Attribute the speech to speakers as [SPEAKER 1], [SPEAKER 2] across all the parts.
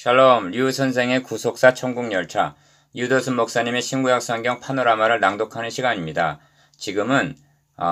[SPEAKER 1] 샬롬, 류 선생의 구속사 천국열차, 유도순 목사님의 신구약 성경 파노라마를 낭독하는 시간입니다. 지금은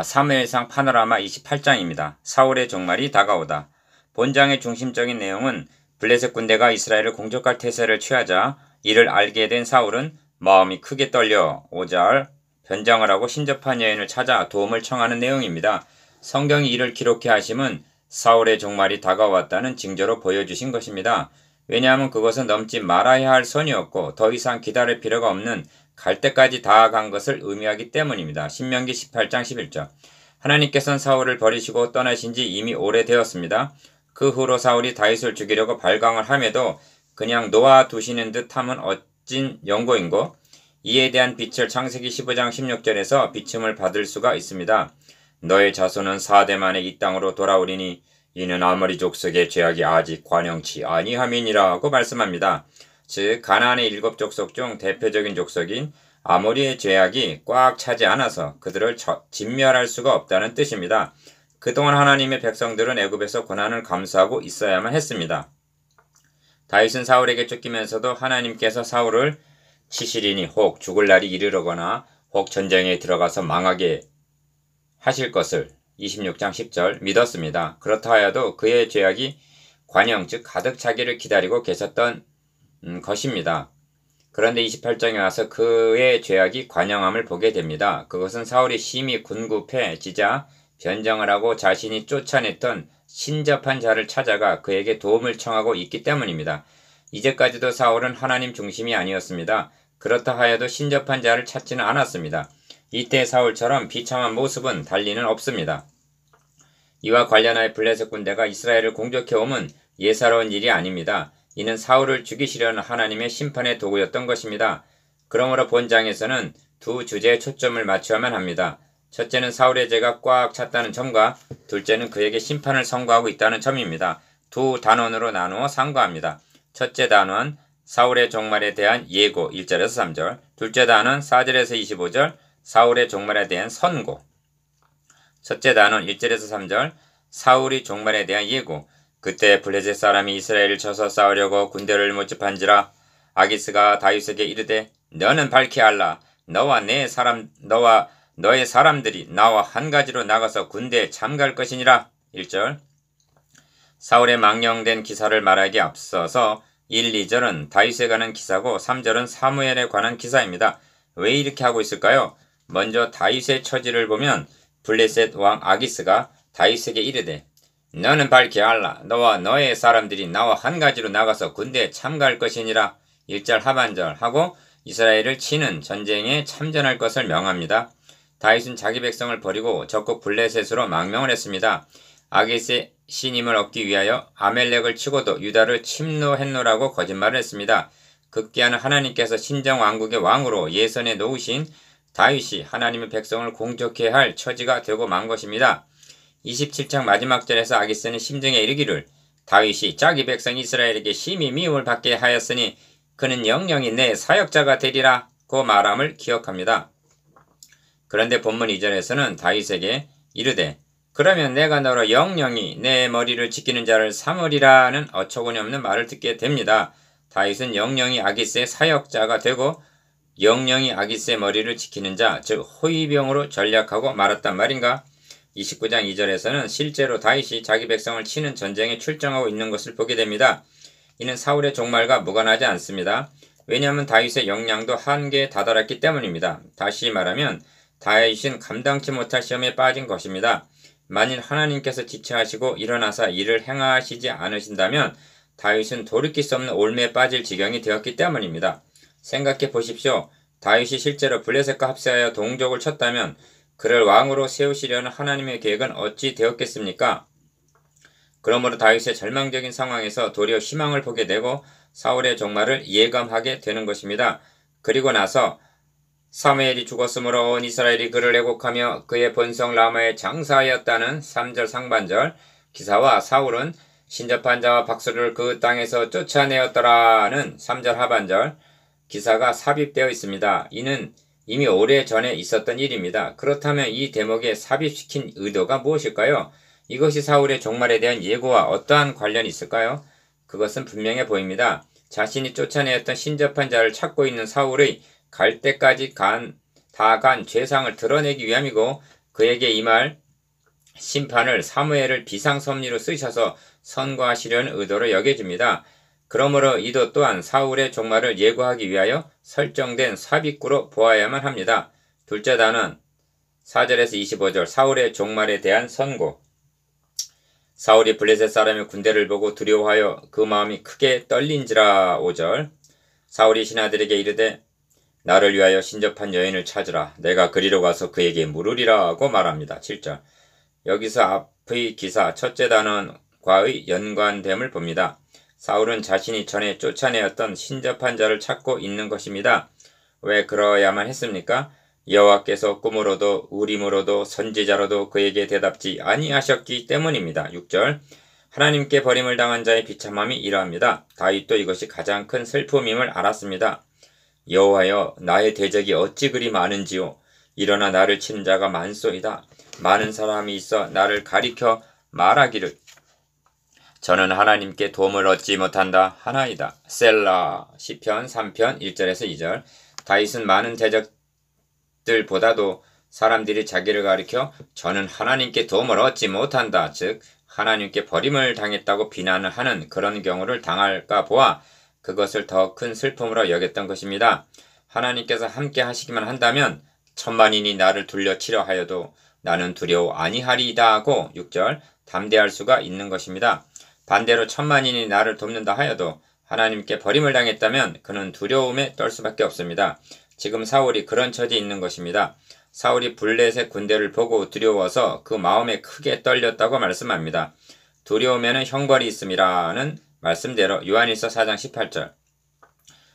[SPEAKER 1] 사무엘상 파노라마 28장입니다. 사울의 종말이 다가오다. 본장의 중심적인 내용은 블레셋 군대가 이스라엘을 공격할 태세를 취하자 이를 알게 된 사울은 마음이 크게 떨려 5절 변장을 하고 신접한 여인을 찾아 도움을 청하는 내용입니다. 성경이 이를 기록해 하심은 사울의 종말이 다가왔다는 징조로 보여주신 것입니다. 왜냐하면 그것은 넘지 말아야 할 선이었고 더 이상 기다릴 필요가 없는 갈 때까지 다가간 것을 의미하기 때문입니다. 신명기 18장 11절. 하나님께서는 사울을 버리시고 떠나신 지 이미 오래되었습니다. 그 후로 사울이 다윗을 죽이려고 발광을 함에도 그냥 놓아두시는 듯 함은 어찐 연고인고 이에 대한 빛을 창세기 15장 16절에서 비춤을 받을 수가 있습니다. 너의 자손은 4대 만에 이 땅으로 돌아오리니 이는 아모리 족속의 죄악이 아직 관영치 아니함이니라고 말씀합니다. 즉 가나안의 7족속 중 대표적인 족속인 아모리의 죄악이 꽉 차지 않아서 그들을 진멸할 수가 없다는 뜻입니다. 그동안 하나님의 백성들은 애굽에서 고난을 감수하고 있어야만 했습니다. 다윗은 사울에게 쫓기면서도 하나님께서 사울을 치시리니 혹 죽을 날이 이르거나 혹 전쟁에 들어가서 망하게 하실 것을 26장 10절 믿었습니다. 그렇다 하여도 그의 죄악이 관영 즉 가득 차기를 기다리고 계셨던 것입니다. 그런데 28장에 와서 그의 죄악이 관영함을 보게 됩니다. 그것은 사울이 심히 군굽해지자 변정을 하고 자신이 쫓아냈던 신접한 자를 찾아가 그에게 도움을 청하고 있기 때문입니다. 이제까지도 사울은 하나님 중심이 아니었습니다. 그렇다 하여도 신접한 자를 찾지는 않았습니다. 이때 사울처럼 비참한 모습은 달리는 없습니다. 이와 관련하여 블레셋 군대가 이스라엘을 공격해오면 예사로운 일이 아닙니다. 이는 사울을 죽이시려는 하나님의 심판의 도구였던 것입니다. 그러므로 본장에서는 두 주제에 초점을 맞춰야만 합니다. 첫째는 사울의 죄가 꽉 찼다는 점과 둘째는 그에게 심판을 선고하고 있다는 점입니다. 두 단원으로 나누어 상고합니다. 첫째 단원 사울의 종말에 대한 예고 1절에서 3절, 둘째 단원 4절에서 25절 사울의 종말에 대한 선고. 첫째 단원 1절에서 3절 사울이 종말에 대한 예고. 그때 블레셋 사람이 이스라엘을 쳐서 싸우려고 군대를 모집한지라 아기스가 다윗에게 이르되 너는 밝히 알라. 너와 너의 사람들이 나와 한 가지로 나가서 군대에 참가할 것이니라. 1절 사울의 망령된 기사를 말하기에 앞서서 1, 2절은 다윗에 관한 기사고 3절은 사무엘에 관한 기사입니다. 왜 이렇게 하고 있을까요? 먼저 다윗의 처지를 보면 블레셋 왕 아기스가 다윗에게 이르되 너는 밝히 알라. 너와 너의 사람들이 나와 한 가지로 나가서 군대에 참가할 것이니라. 1절 하반절 하고 이스라엘을 치는 전쟁에 참전할 것을 명합니다. 다윗은 자기 백성을 버리고 적국 블레셋으로 망명을 했습니다. 아기스의 신임을 얻기 위하여 아멜렉을 치고도 유다를 침노했노라고 거짓말을 했습니다. 급기야는 하나님께서 신정왕국의 왕으로 예선에 놓으신 다윗이 하나님의 백성을 공격해야 할 처지가 되고 만 것입니다. 27장 마지막 절에서 아기스는 심정에 이르기를 다윗이 자기 백성 이스라엘에게 심히 미움을 받게 하였으니 그는 영영이 내 사역자가 되리라 고 말함을 기억합니다. 그런데 본문 2절에서는 다윗에게 이르되 그러면 내가 너로 영영이 내 머리를 지키는 자를 삼으리라는 어처구니 없는 말을 듣게 됩니다. 다윗은 영영이 아기스의 사역자가 되고 영영이 아기스의 머리를 지키는 자, 즉 호위병으로 전략하고 말았단 말인가? 29장 2절에서는 실제로 다윗이 자기 백성을 치는 전쟁에 출정하고 있는 것을 보게 됩니다. 이는 사울의 종말과 무관하지 않습니다. 왜냐하면 다윗의 역량도 한계에 다다랐기 때문입니다. 다시 말하면 다윗은 감당치 못할 시험에 빠진 것입니다. 만일 하나님께서 지체하시고 일어나사 일을 행하시지 않으신다면 다윗은 돌이킬 수 없는 올매에 빠질 지경이 되었기 때문입니다. 생각해 보십시오. 다윗이 실제로 블레셋과 합세하여 동족을 쳤다면 그를 왕으로 세우시려는 하나님의 계획은 어찌 되었겠습니까? 그러므로 다윗의 절망적인 상황에서 도리어 희망을 보게 되고 사울의 종말을 예감하게 되는 것입니다. 그리고 나서 사무엘이 죽었으므로 온 이스라엘이 그를 애곡하며 그의 본성 라마에 장사하였다는 3절 상반절 기사와 사울은 신접한 자와 박수를 그 땅에서 쫓아내었더라는 3절 하반절 기사가 삽입되어 있습니다. 이는 이미 오래전에 있었던 일입니다. 그렇다면 이 대목에 삽입시킨 의도가 무엇일까요? 이것이 사울의 종말에 대한 예고와 어떠한 관련이 있을까요? 그것은 분명해 보입니다. 자신이 쫓아내었던 신접한 자를 찾고 있는 사울의 갈 때까지 다 간 죄상을 드러내기 위함이고 그에게 임할 심판을 사무엘을 비상섭리로 쓰셔서 선고하시려는 의도로 여겨집니다. 그러므로 이도 또한 사울의 종말을 예고하기 위하여 설정된 삽입구로 보아야만 합니다. 둘째 단은 4절에서 25절 사울의 종말에 대한 선고. 사울이 블레셋 사람의 군대를 보고 두려워하여 그 마음이 크게 떨린지라. 5절 사울이 신하들에게 이르되 나를 위하여 신접한 여인을 찾으라. 내가 그리로 가서 그에게 물으리라고 말합니다. 7절 여기서 앞의 기사 첫째 단원과의 연관됨을 봅니다. 사울은 자신이 전에 쫓아내었던 신접한 자를 찾고 있는 것입니다. 왜 그러야만 했습니까? 여호와께서 꿈으로도 우림으로도 선지자로도 그에게 대답지 아니하셨기 때문입니다. 6절 하나님께 버림을 당한 자의 비참함이 이러합니다. 다윗도 이것이 가장 큰 슬픔임을 알았습니다. 여호와여 나의 대적이 어찌 그리 많은지요. 일어나 나를 치는 자가 많소이다. 많은 사람이 있어 나를 가리켜 말하기를 저는 하나님께 도움을 얻지 못한다 하나이다. 셀라. 시편 3편 1절에서 2절 다윗은 많은 대적들보다도 사람들이 자기를 가리켜 저는 하나님께 도움을 얻지 못한다, 즉 하나님께 버림을 당했다고 비난을 하는 그런 경우를 당할까 보아 그것을 더 큰 슬픔으로 여겼던 것입니다. 하나님께서 함께 하시기만 한다면 천만인이 나를 둘러치려 하여도 나는 두려워 아니하리이다 하고 6절 담대할 수가 있는 것입니다. 반대로 천만인이 나를 돕는다 하여도 하나님께 버림을 당했다면 그는 두려움에 떨 수밖에 없습니다. 지금 사울이 그런 처지에 있는 것입니다. 사울이 블레셋 군대를 보고 두려워서 그 마음에 크게 떨렸다고 말씀합니다. 두려움에는 형벌이 있음이라는 말씀대로 요한일서 4장 18절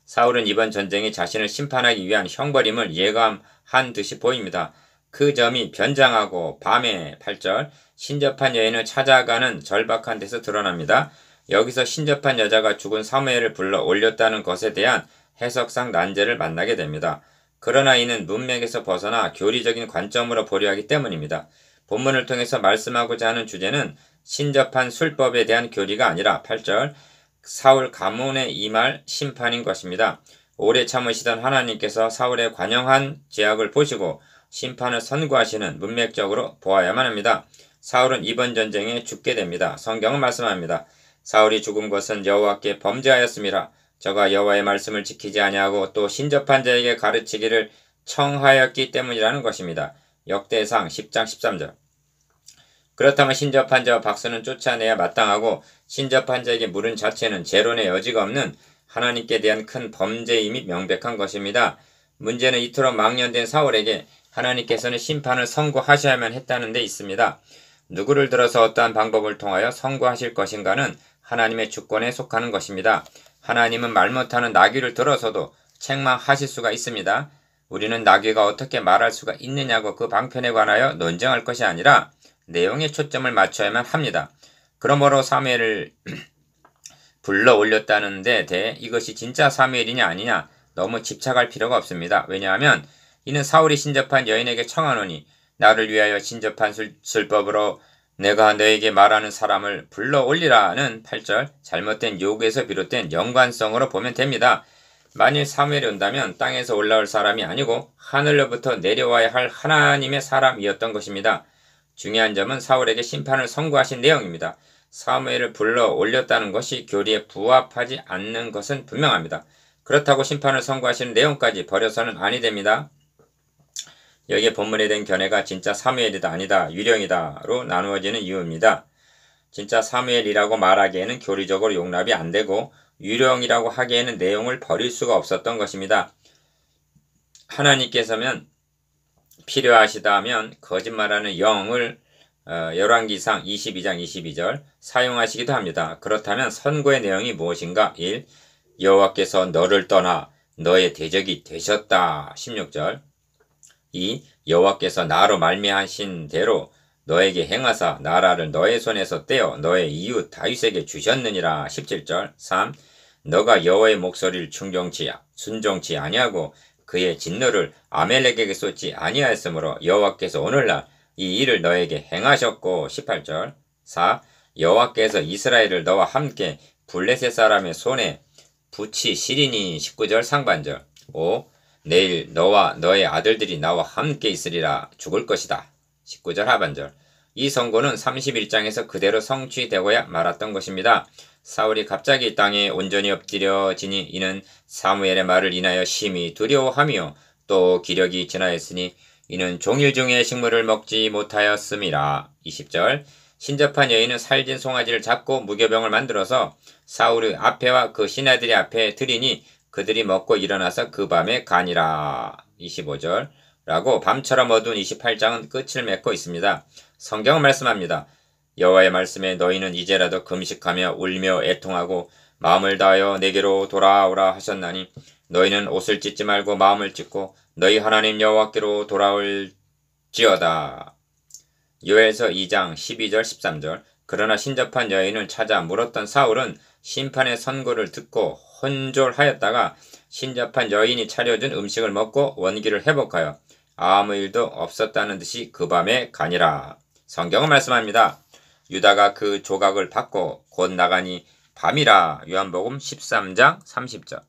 [SPEAKER 1] 사울은 이번 전쟁이 자신을 심판하기 위한 형벌임을 예감한 듯이 보입니다. 그 점이 변장하고 밤에 8절 신접한 여인을 찾아가는 절박한 데서 드러납니다. 여기서 신접한 여자가 죽은 사무엘을 불러 올렸다는 것에 대한 해석상 난제를 만나게 됩니다. 그러나 이는 문맥에서 벗어나 교리적인 관점으로 보려 하기 때문입니다. 본문을 통해서 말씀하고자 하는 주제는 신접한 술법에 대한 교리가 아니라 8절 사울 가문에 임할 심판인 것입니다. 오래 참으시던 하나님께서 사울의 관영한 죄악을 보시고 심판을 선고하시는 문맥적으로 보아야만 합니다. 사울은 이번 전쟁에 죽게 됩니다. 성경은 말씀합니다. 사울이 죽은 것은 여호와께 범죄하였음이라. 저가 여호와의 말씀을 지키지 아니하고 또 신접한 자에게 가르치기를 청하였기 때문이라는 것입니다. 역대상 10장 13절 그렇다면 신접한 자와 박수는 쫓아내야 마땅하고 신접한 자에게 물은 자체는 재론의 여지가 없는 하나님께 대한 큰 범죄임이 명백한 것입니다. 문제는 이토록 망년된 사울에게 하나님께서는 심판을 선고하셔야만 했다는 데 있습니다. 누구를 들어서 어떠한 방법을 통하여 선고하실 것인가는 하나님의 주권에 속하는 것입니다. 하나님은 말 못하는 나귀를 들어서도 책망하실 수가 있습니다. 우리는 나귀가 어떻게 말할 수가 있느냐고 그 방편에 관하여 논쟁할 것이 아니라 내용에 초점을 맞춰야만 합니다. 그러므로 사무엘을 불러 올렸다는 데 대해 이것이 진짜 사무엘이냐 아니냐 너무 집착할 필요가 없습니다. 왜냐하면 이는 사울이 신접한 여인에게 청하노니 나를 위하여 신접한 술법으로 내가 너에게 말하는 사람을 불러 올리라는 8절 잘못된 요구에서 비롯된 연관성으로 보면 됩니다. 만일 사무엘이 온다면 땅에서 올라올 사람이 아니고 하늘로부터 내려와야 할 하나님의 사람이었던 것입니다. 중요한 점은 사울에게 심판을 선고하신 내용입니다. 사무엘을 불러 올렸다는 것이 교리에 부합하지 않는 것은 분명합니다. 그렇다고 심판을 선고하시는 내용까지 버려서는 아니 됩니다. 여기에 본문에 대한 견해가 진짜 사무엘이다 아니다 유령이다로 나누어지는 이유입니다. 진짜 사무엘이라고 말하기에는 교리적으로 용납이 안 되고 유령이라고 하기에는 내용을 버릴 수가 없었던 것입니다. 하나님께서는 필요하시다면 거짓말하는 영을 열왕기상 22장 22절 사용하시기도 합니다. 그렇다면 선고의 내용이 무엇인가? 1. 여호와께서 너를 떠나 너의 대적이 되셨다. 16절 2. 여호와께서 나로 말미하신 대로 너에게 행하사 나라를 너의 손에서 떼어 너의 이웃 다윗에게 주셨느니라. 17절 3. 너가 여호와의 목소리를 순종치 아니하고 그의 진노를 아멜렉에게 쏟지 아니하였으므로 여호와께서 오늘날 이 일을 너에게 행하셨고 18절 4. 여호와께서 이스라엘을 너와 함께 블레셋 사람의 손에 부치 시리니 19절 상반절. 5. 내일 너와 너의 아들들이 나와 함께 있으리라 죽을 것이다. 19절 하반절. 이 선고는 31장에서 그대로 성취되고야 말았던 것입니다. 사울이 갑자기 땅에 온전히 엎드려지니 이는 사무엘의 말을 인하여 심히 두려워하며 또 기력이 지나였으니 이는 종일 중에 식물을 먹지 못하였음이라. 20절. 신접한 여인은 살진 송아지를 잡고 무교병을 만들어서 사울의 앞에와 그 신하들의 앞에 드리니 그들이 먹고 일어나서 그 밤에 가니라. 25절. 라고 밤처럼 어두운 28장은 끝을 맺고 있습니다. 성경은 말씀합니다. 여호와의 말씀에 너희는 이제라도 금식하며 울며 애통하고 마음을 다하여 내게로 돌아오라 하셨나니 너희는 옷을 찢지 말고 마음을 찢고 너희 하나님 여호와께로 돌아올지어다. 요엘서 2장 12절 13절. 그러나 신접한 여인을 찾아 물었던 사울은 심판의 선고를 듣고 혼졸하였다가 신접한 여인이 차려준 음식을 먹고 원기를 회복하여 아무 일도 없었다는 듯이 그 밤에 가니라. 성경은 말씀합니다. 유다가 그 조각을 받고 곧 나가니 밤이라. 요한복음 13장 30절.